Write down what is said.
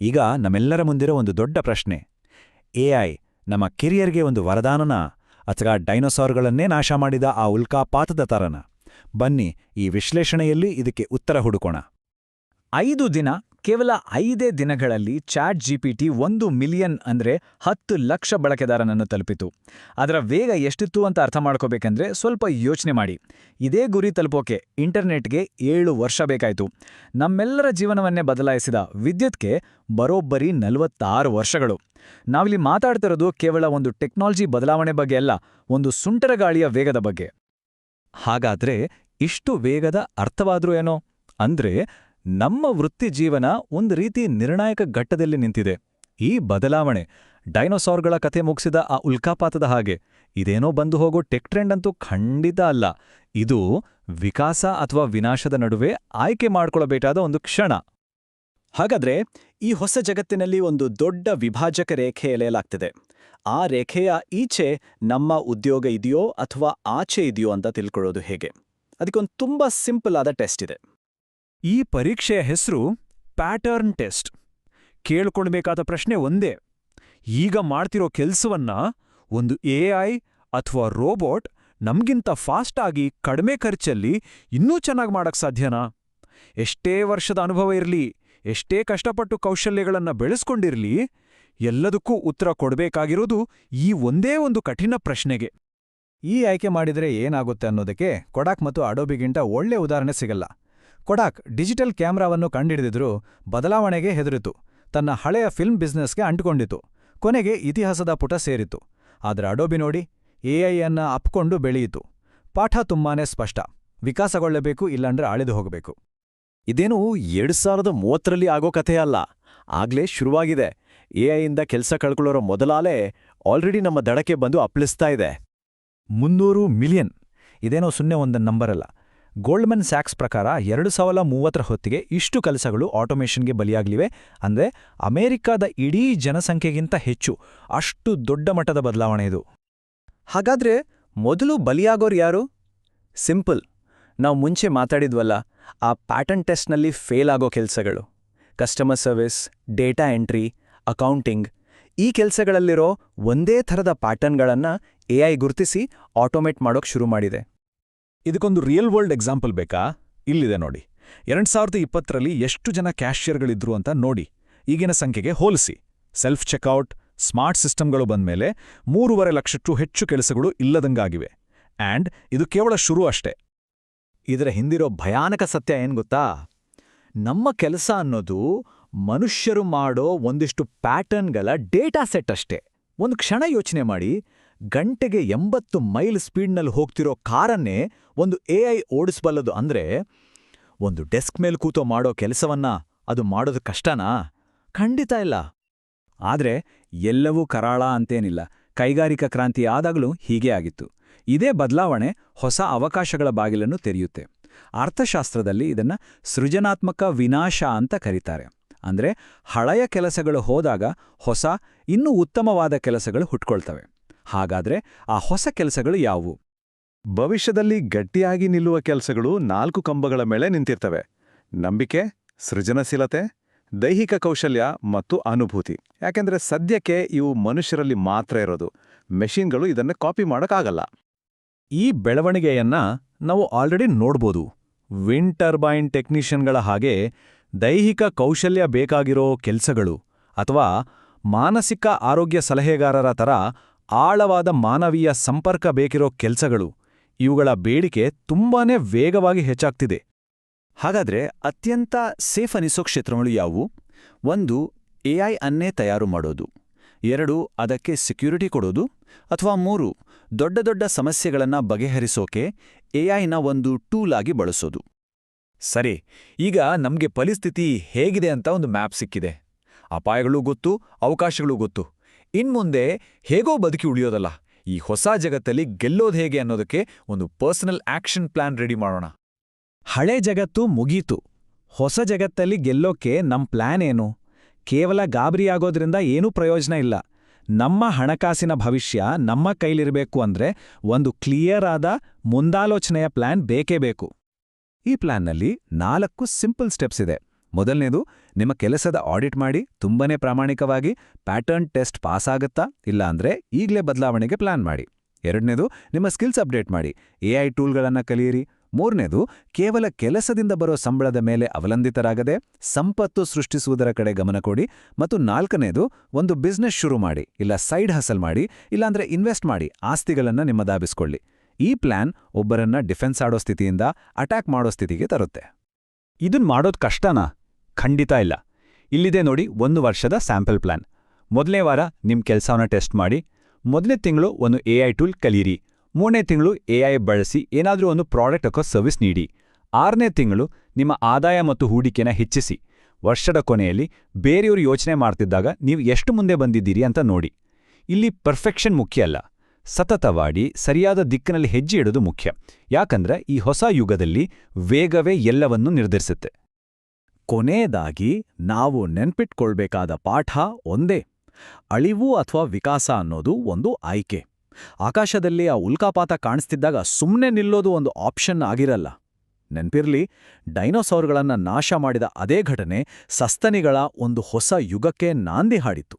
ಈಗ ನಮ್ಮೆಲ್ಲರ ಮುಂದಿರೋ ಒಂದು ದೊಡ್ಡ ಪ್ರಶ್ನೆ, ಎಐ ನಮ್ಮ ಕೆರಿಯರ್ಗೆ ಒಂದು ವರದಾನನಾ ಅಥವಾ ಡೈನೋಸಾರ್ಗಳನ್ನೇ ನಾಶ ಮಾಡಿದ ಆ ಉಲ್ಕಾಪಾತದ ತರನ? ಬನ್ನಿ ಈ ವಿಶ್ಲೇಷಣೆಯಲ್ಲಿ ಇದಕ್ಕೆ ಉತ್ತರ ಹುಡುಕೋಣ. 5 ದಿನ, ಕೇವಲ 5 ದಿನಗಳಲ್ಲಿ ಚಾಟ್ ಜಿಪಿಟಿ 1 ಮಿಲಿಯನ್ ಅಂದ್ರೆ 10 ಲಕ್ಷ ಬಳಕೆದಾರನನ್ನು ತಲುಪಿತು. ಅದರ ವೇಗ ಎಷ್ಟಿತ್ತು ಅಂತ ಅರ್ಥ ಮಾಡ್ಕೋಬೇಕಂದ್ರೆ ಸ್ವಲ್ಪ ಯೋಚನೆ ಮಾಡಿ. ಇದೇ ಗುರಿ ತಲುಪೋಕೆ ಇಂಟರ್ನೆಟ್ಗೆ 7 ವರ್ಷ ಬೇಕಾಯಿತು. ನಮ್ಮೆಲ್ಲರ ಜೀವನವನ್ನೇ ಬದಲಾಯಿಸಿದ ವಿದ್ಯುತ್ಗೆ ಬರೋಬ್ಬರಿ 46 ವರ್ಷಗಳು. ನಾವಿಲ್ಲಿ ಮಾತಾಡ್ತಿರೋದು ಕೇವಲ ಒಂದು ಟೆಕ್ನಾಲಜಿ ಬದಲಾವಣೆ ಬಗ್ಗೆ ಅಲ್ಲ, ಒಂದು ಸುಂಟರಗಾಳಿಯ ವೇಗದ ಬಗ್ಗೆ. ಹಾಗಾದ್ರೆ ಇಷ್ಟು ವೇಗದ ಅರ್ಥವಾದ್ರೂ ಏನೋ? ಅಂದ್ರೆ ನಮ್ಮ ವೃತ್ತಿ ಜೀವನ ಒಂದು ರೀತಿ ನಿರ್ಣಾಯಕ ಘಟ್ಟದಲ್ಲಿ ನಿಂತಿದೆ. ಈ ಬದಲಾವಣೆ ಡೈನೋಸಾರ್ಗಳ ಕಥೆ ಮುಗಿಸಿದ ಆ ಉಲ್ಕಾಪಾತದ ಹಾಗೆ ಇದೇನೋ ಬಂದು ಹೋಗೋ ಟೆಕ್ ಟ್ರೆಂಡ್ ಅಂತೂ ಖಂಡಿತ ಅಲ್ಲ. ಇದು ವಿಕಾಸ ಅಥವಾ ವಿನಾಶದ ನಡುವೆ ಆಯ್ಕೆ ಮಾಡ್ಕೊಳ್ಬೇಕಾದ ಒಂದು ಕ್ಷಣ. ಹಾಗಾದ್ರೆ ಈ ಹೊಸ ಜಗತ್ತಿನಲ್ಲಿ ಒಂದು ದೊಡ್ಡ ವಿಭಾಜಕ ರೇಖೆ ಎಳೆಯಲಾಗ್ತಿದೆ. ಆ ರೇಖೆಯ ಈಚೆ ನಮ್ಮ ಉದ್ಯೋಗ ಇದೆಯೋ ಅಥವಾ ಆಚೆ ಇದೆಯೋ ಅಂತ ತಿಳ್ಕೊಳ್ಳೋದು ಹೇಗೆ? ಅದಕ್ಕೊಂದು ತುಂಬಾ ಸಿಂಪಲ್ ಆದ ಟೆಸ್ಟ್ ಇದೆ. ಈ ಪರೀಕ್ಷೆಯ ಹೆಸರು ಪ್ಯಾಟರ್ನ್ ಟೆಸ್ಟ್. ಕೇಳ್ಕೊಳ್ಬೇಕಾದ ಪ್ರಶ್ನೆ ಒಂದೇ: ಈಗ ಮಾಡ್ತಿರೋ ಕೆಲ್ಸವನ್ನ ಒಂದು ಎಐ ಅಥವಾ ರೋಬೋಟ್ ನಮ್ಗಿಂತ ಫಾಸ್ಟಾಗಿ ಕಡಿಮೆ ಖರ್ಚಲ್ಲಿ ಇನ್ನೂ ಚೆನ್ನಾಗಿ ಮಾಡಕ್ ಸಾಧ್ಯನಾ? ಎಷ್ಟೇ ವರ್ಷದ ಅನುಭವ ಇರಲಿ, ಎಷ್ಟೇ ಕಷ್ಟಪಟ್ಟು ಕೌಶಲ್ಯಗಳನ್ನ ಬೆಳೆಸ್ಕೊಂಡಿರ್ಲಿ, ಎಲ್ಲದಕ್ಕೂ ಉತ್ತರ ಕೊಡ್ಬೇಕಾಗಿರೋದು ಈ ಒಂದೇ ಒಂದು ಕಠಿಣ ಪ್ರಶ್ನೆಗೆ. ಈ ಆಯ್ಕೆ ಮಾಡಿದರೆ ಏನಾಗುತ್ತೆ ಅನ್ನೋದಕ್ಕೆ ಕೊಡಾಕ್ ಮತ್ತು ಅಡೋಬಿಗಿಂತ ಒಳ್ಳೆ ಉದಾಹರಣೆ ಸಿಗಲ್ಲ. ಕೊಡಾಕ್ ಡಿಜಿಟಲ್ ಕ್ಯಾಮ್ರಾವನ್ನು ಕಂಡಿಡಿದಿದ್ರೂ ಬದಲಾವಣೆಗೆ ಹೆದರಿತು. ತನ್ನ ಹಳೆಯ ಫಿಲ್ಮ್ ಬಿಸ್ನೆಸ್ಗೆ ಅಂಟಿಕೊಂಡಿತು. ಕೊನೆಗೆ ಇತಿಹಾಸದ ಪುಟ ಸೇರಿತು. ಆದರೆ ಅಡೋಬಿ ನೋಡಿ, ಎಐಯನ್ನ ಅಪ್ಕೊಂಡು ಬೆಳೆಯಿತು. ಪಾಠ ತುಂಬಾನೇ ಸ್ಪಷ್ಟ: ವಿಕಾಸಗೊಳ್ಳಬೇಕು, ಇಲ್ಲಾಂದ್ರೆ ಅಳಿದು ಹೋಗಬೇಕು. ಇದೇನು 2030ರಲ್ಲಿ ಆಗೋ ಕಥೆ ಅಲ್ಲ, ಆಗ್ಲೇ ಶುರುವಾಗಿದೆ. ಎಐಯಿಂದ ಕೆಲಸ ಕಳ್ಕೊಳ್ಳೋರ ಮೊದಲಾಲೇ ಆಲ್ರೆಡಿ ನಮ್ಮ ದಡಕ್ಕೆ ಬಂದು ಅಪ್ಪಳಿಸ್ತಾ ಇದೆ. 300 ಮಿಲಿಯನ್ ಇದೇನೋ ಸುನ್ನೆ ಒಂದು ನಂಬರಲ್ಲ. ಗೋಲ್ಡ್ಮನ್ ಸ್ಯಾಕ್ಸ್ ಪ್ರಕಾರ 2030ರ ಹೊತ್ತಿಗೆ ಇಷ್ಟು ಕೆಲಸಗಳು ಆಟೋಮೇಷನ್ಗೆ ಬಲಿಯಾಗ್ಲಿವೆ. ಅಂದ್ರೆ ಅಮೆರಿಕಾದ ಇಡೀ ಜನಸಂಖ್ಯೆಗಿಂತ ಹೆಚ್ಚು. ಅಷ್ಟು ದೊಡ್ಡ ಮಟ್ಟದ ಬದಲಾವಣೆ ಇದು. ಹಾಗಾದ್ರೆ ಮೊದಲು ಬಲಿಯಾಗೋರು ಯಾರು? ಸಿಂಪಲ್, ನಾವು ಮುಂಚೆ ಮಾತಾಡಿದ್ವಲ್ಲ, ಆ ಪ್ಯಾಟರ್ನ್ ಟೆಸ್ಟ್ನಲ್ಲಿ ಫೇಲ್ ಆಗೋ ಕೆಲಸಗಳು. Customer service, data entry, accounting, ಈ ಕೆಲಸಗಳಲ್ಲಿರೋ ಒಂದೇ ಥರದ ಪ್ಯಾಟರ್ನ್ಗಳನ್ನ ಎಐ ಗುರುತಿಸಿ ಆಟೋಮೇಟ್ ಮಾಡೋಕ್ ಶುರು ಮಾಡಿದೆ. ಇದಕ್ಕೊಂದು ರಿಯಲ್ ವರ್ಲ್ಡ್ ಎಕ್ಸಾಂಪಲ್ ಬೇಕಾ? ಇಲ್ಲಿದೆ ನೋಡಿ. 2020ರಲ್ಲಿ ಎಷ್ಟು ಜನ ಕ್ಯಾಶಿಯರ್ಗಳಿದ್ರು ಅಂತ ನೋಡಿ. ಈಗಿನ ಸಂಖ್ಯೆಗೆ ಹೋಲಿಸಿ. ಸೆಲ್ಫ್ ಚೆಕ್ಔಟ್, ಸ್ಮಾರ್ಟ್ ಸಿಸ್ಟಮ್ಗಳು ಬಂದ್ಮೇಲೆ 3.5 ಲಕ್ಷಕ್ಕೂ ಹೆಚ್ಚು ಕೆಲಸಗಳು ಇಲ್ಲದಂಗಾಗಿವೆ. ಆ್ಯಂಡ್ ಇದು ಕೇವಲ ಶುರು ಅಷ್ಟೇ. ಇದರ ಹಿಂದಿರೋ ಭಯಾನಕ ಸತ್ಯ ಏನ್ ಗೊತ್ತಾ? ನಮ್ಮ ಕೆಲಸ ಅನ್ನೋದು ಮನುಷ್ಯರು ಮಾಡೋ ಒಂದಿಷ್ಟು ಪ್ಯಾಟರ್ನ್ಗಳ ಡೇಟಾ ಸೆಟ್ ಅಷ್ಟೇ. ಒಂದು ಕ್ಷಣ ಯೋಚನೆ ಮಾಡಿ, ಗಂಟೆಗೆ 80 ಮೈಲ್ ಸ್ಪೀಡ್ನಲ್ಲಿ ಹೋಗ್ತಿರೋ ಕಾರನ್ನೇ ಒಂದು ಎಐ ಓಡಿಸ್ಬಲ್ಲದು ಅಂದ್ರೆ, ಒಂದು ಡೆಸ್ಕ್ ಮೇಲೆ ಕೂತೋ ಮಾಡೋ ಕೆಲಸವನ್ನ ಅದು ಮಾಡೋದು ಕಷ್ಟನಾ? ಖಂಡಿತ ಇಲ್ಲ. ಆದ್ರೆ ಎಲ್ಲವೂ ಕರಾಳ ಅಂತೇನಿಲ್ಲ. ಕೈಗಾರಿಕಾ ಕ್ರಾಂತಿ ಆದಾಗಲೂ ಹೀಗೇ ಆಗಿತ್ತು. ಇದೇ ಬದಲಾವಣೆ ಹೊಸ ಅವಕಾಶಗಳ ಬಾಗಿಲನ್ನು ತೆರೆಯುತ್ತೆ. ಅರ್ಥಶಾಸ್ತ್ರದಲ್ಲಿ ಇದನ್ನ ಸೃಜನಾತ್ಮಕ ವಿನಾಶ ಅಂತ ಕರೀತಾರೆ. ಅಂದ್ರೆ ಹಳೆಯ ಕೆಲಸಗಳು ಹೋದಾಗ ಹೊಸ, ಇನ್ನೂ ಉತ್ತಮವಾದ ಕೆಲಸಗಳು ಹುಟ್ಕೊಳ್ತವೆ. ಹಾಗಾದ್ರೆ ಆ ಹೊಸ ಕೆಲಸಗಳು ಯಾವುವು? ಭವಿಷ್ಯದಲ್ಲಿ ಗಟ್ಟಿಯಾಗಿ ನಿಲ್ಲುವ ಕೆಲಸಗಳು 4 ಕಂಬಗಳ ಮೇಲೆ ನಿಂತಿರ್ತವೆ: ನಂಬಿಕೆ, ಸೃಜನಶೀಲತೆ, ದೈಹಿಕ ಕೌಶಲ್ಯ ಮತ್ತು ಅನುಭೂತಿ. ಯಾಕೆಂದ್ರೆ ಸದ್ಯಕ್ಕೆ ಇವು ಮನುಷ್ಯರಲ್ಲಿ ಮಾತ್ರ ಇರೋದು. ಮೆಷಿನ್ಗಳು ಇದನ್ನ ಕಾಪಿ ಮಾಡೋಕ್ಕಾಗಲ್ಲ. ಈ ಬೆಳವಣಿಗೆಯನ್ನ ನಾವು ಆಲ್ರೆಡಿ ನೋಡ್ಬೋದು. ವಿಂಡ್ ಟರ್ಬೈನ್ ಟೆಕ್ನಿಷಿಯನ್ಗಳ ಹಾಗೆ ದೈಹಿಕ ಕೌಶಲ್ಯ ಬೇಕಾಗಿರೋ ಕೆಲಸಗಳು, ಅಥವಾ ಮಾನಸಿಕ ಆರೋಗ್ಯ ಸಲಹೆಗಾರರ ಥರ ಆಳವಾದ ಮಾನವೀಯ ಸಂಪರ್ಕ ಬೇಕಿರೋ ಕೆಲಸಗಳು, ಇವುಗಳ ಬೇಡಿಕೆ ತುಂಬಾನೇ ವೇಗವಾಗಿ ಹೆಚ್ಚಾಗ್ತಿದೆ. ಹಾಗಾದ್ರೆ ಅತ್ಯಂತ ಸೇಫ್ ಅನಿಸೋ ಕ್ಷೇತ್ರಗಳು ಯಾವುವು? 1, ಎಐ ಅನ್ನೇ ತಯಾರು ಮಾಡೋದು. 2, ಅದಕ್ಕೆ ಸೆಕ್ಯೂರಿಟಿ ಕೊಡೋದು. ಅಥವಾ 3, ದೊಡ್ಡ ದೊಡ್ಡ ಸಮಸ್ಯೆಗಳನ್ನ ಬಗೆಹರಿಸೋಕೆ ಎಐನ ಒಂದು ಟೂಲ್ ಆಗಿ ಬಳಸೋದು. ಸರಿ, ಈಗ ನಮ್ಗೆ ಪರಿಸ್ಥಿತಿ ಹೇಗಿದೆ ಅಂತ ಒಂದು ಮ್ಯಾಪ್ ಸಿಕ್ಕಿದೆ. ಅಪಾಯಗಳೂ ಗೊತ್ತು, ಅವಕಾಶಗಳೂ ಗೊತ್ತು. ಇನ್ಮುಂದೆ ಹೇಗೋ ಬದುಕಿ ಉಳಿಯೋದಲ್ಲ, ಈ ಹೊಸ ಜಗತ್ತಲ್ಲಿ ಗೆಲ್ಲೋದು ಹೇಗೆ ಅನ್ನೋದಕ್ಕೆ ಒಂದು ಪರ್ಸನಲ್ ಆಕ್ಷನ್ ಪ್ಲಾನ್ ರೆಡಿ ಮಾಡೋಣ. ಹಳೆ ಜಗತ್ತು ಮುಗೀತು. ಹೊಸ ಜಗತ್ತಲ್ಲಿ ಗೆಲ್ಲೋಕೆ ನಮ್ ಪ್ಲಾನ್ ಏನು? ಕೇವಲ ಗಾಬರಿಯಾಗೋದ್ರಿಂದ ಏನೂ ಪ್ರಯೋಜನ ಇಲ್ಲ. ನಮ್ಮ ಹಣಕಾಸಿನ ಭವಿಷ್ಯ ನಮ್ಮ ಕೈಲಿರಬೇಕು ಅಂದ್ರೆ ಒಂದು ಕ್ಲಿಯರ್ ಆದ ಮುಂದಾಲೋಚನೆಯ ಪ್ಲಾನ್ ಬೇಕೇ ಬೇಕು. ಈ ಪ್ಲಾನ್ನಲ್ಲಿ 4 ಸಿಂಪಲ್ ಸ್ಟೆಪ್ಸ್ ಇದೆ. ಮೊದಲನೇದು, ನಿಮ್ಮ ಕೆಲಸದ ಆಡಿಟ್ ಮಾಡಿ ತುಂಬನೇ ಪ್ರಾಮಾಣಿಕವಾಗಿ ಪ್ಯಾಟರ್ನ್ ಟೆಸ್ಟ್ ಪಾಸ್ ಆಗತ್ತಾ ಇಲ್ಲ ಅಂದ್ರೆ ಈಗಲೇ ಬದಲಾವಣೆಗೆ ಪ್ಲಾನ್ ಮಾಡಿ. ಎರಡನೇದು, ನಿಮ್ಮ ಸ್ಕಿಲ್ಸ್ ಅಪ್ಡೇಟ್ ಮಾಡಿ, AI ಟೂಲ್ಗಳನ್ನು ಕಲಿಯಿರಿ. ಮೂರನೇದು, ಕೇವಲ ಕೆಲಸದಿಂದ ಬರೋ ಸಂಬಳದ ಮೇಲೆ ಅವಲಂಬಿತರಾಗದೆ ಸಂಪತ್ತು ಸೃಷ್ಟಿಸುವುದರ ಕಡೆ ಗಮನ ಕೊಡಿ. ಮತ್ತು ನಾಲ್ಕನೇದು, ಒಂದು ಬಿಸ್ನೆಸ್ ಶುರು ಮಾಡಿ, ಇಲ್ಲ ಸೈಡ್ ಹಸಲ್ ಮಾಡಿ, ಇಲ್ಲಾಂದ್ರೆ ಇನ್ವೆಸ್ಟ್ ಮಾಡಿ ಆಸ್ತಿಗಳನ್ನು ನಿಮ್ಮದಾಬಿಸ್ಕೊಳ್ಳಿ. ಈ ಪ್ಲಾನ್ ಒಬ್ಬರನ್ನ ಡಿಫೆನ್ಸ್ ಆಡೋ ಸ್ಥಿತಿಯಿಂದ ಅಟ್ಯಾಕ್ ಮಾಡೋ ಸ್ಥಿತಿಗೆ ತರುತ್ತೆ. ಇದನ್ ಮಾಡೋದ್ ಕಷ್ಟನಾ? ಖಂಡಿತ ಇಲ್ಲ. ಇಲ್ಲಿದೆ ನೋಡಿ 1 ವರ್ಷದ ಸ್ಯಾಂಪಲ್ ಪ್ಲಾನ್. ಮೊದಲನೇ ವಾರ ನಿಮ್ ಕೆಲಸವನ್ನ ಟೆಸ್ಟ್ ಮಾಡಿ. ಮೊದಲನೇ ತಿಂಗಳು ಒಂದು AI ಟೂಲ್ ಕಲೀರಿ. 3ನೇ ತಿಂಗಳು AI ಬಳಸಿ ಏನಾದರೂ ಒಂದು ಪ್ರಾಡಕ್ಟ್ ಅಥವಾ ಸರ್ವಿಸ್ ನೀಡಿ. 6ನೇ ತಿಂಗಳು ನಿಮ್ಮ ಆದಾಯ ಮತ್ತು ಹೂಡಿಕೆನ ಹೆಚ್ಚಿಸಿ. ವರ್ಷದ ಕೊನೆಯಲ್ಲಿ ಬೇರೆಯವರು ಯೋಚನೆ ಮಾಡ್ತಿದ್ದಾಗ ನೀವು ಎಷ್ಟು ಮುಂದೆ ಬಂದಿದ್ದೀರಿ ಅಂತ ನೋಡಿ. ಇಲ್ಲಿ ಪರ್ಫೆಕ್ಷನ್ ಮುಖ್ಯ ಅಲ್ಲ, ಸತತವಾಗಿ ಸರಿಯಾದ ದಿಕ್ಕಿನಲ್ಲಿ ಹೆಜ್ಜೆ ಇಡೋದು ಮುಖ್ಯ. ಯಾಕಂದ್ರೆ ಈ ಹೊಸ ಯುಗದಲ್ಲಿ ವೇಗವೇ ಎಲ್ಲವನ್ನೂ ನಿರ್ಧರಿಸುತ್ತೆ. ಕೊನೆಯದಾಗಿ ನಾವು ನೆನ್ಪಿಟ್ಕೊಳ್ಬೇಕಾದ ಪಾಠ ಒಂದೇ: ಅಳಿವು ಅಥವಾ ವಿಕಾಸ ಅನ್ನೋದು ಒಂದು ಆಯ್ಕೆ. ಆಕಾಶದಲ್ಲಿ ಆ ಉಲ್ಕಾಪಾತ ಕಾಣಿಸ್ತಿದ್ದಾಗ ಸುಮ್ಮನೆ ನಿಲ್ಲೋದು ಒಂದು ಆಪ್ಷನ್ ಆಗಿರಲ್ಲ. ನೆನ್ಪಿರ್ಲಿ, ಡೈನೋಸಾರ್ಗಳನ್ನ ನಾಶ ಮಾಡಿದ ಅದೇ ಘಟನೆ ಸಸ್ತನಿಗಳ ಒಂದು ಹೊಸ ಯುಗಕ್ಕೆ ನಾಂದಿ ಹಾಡಿತು.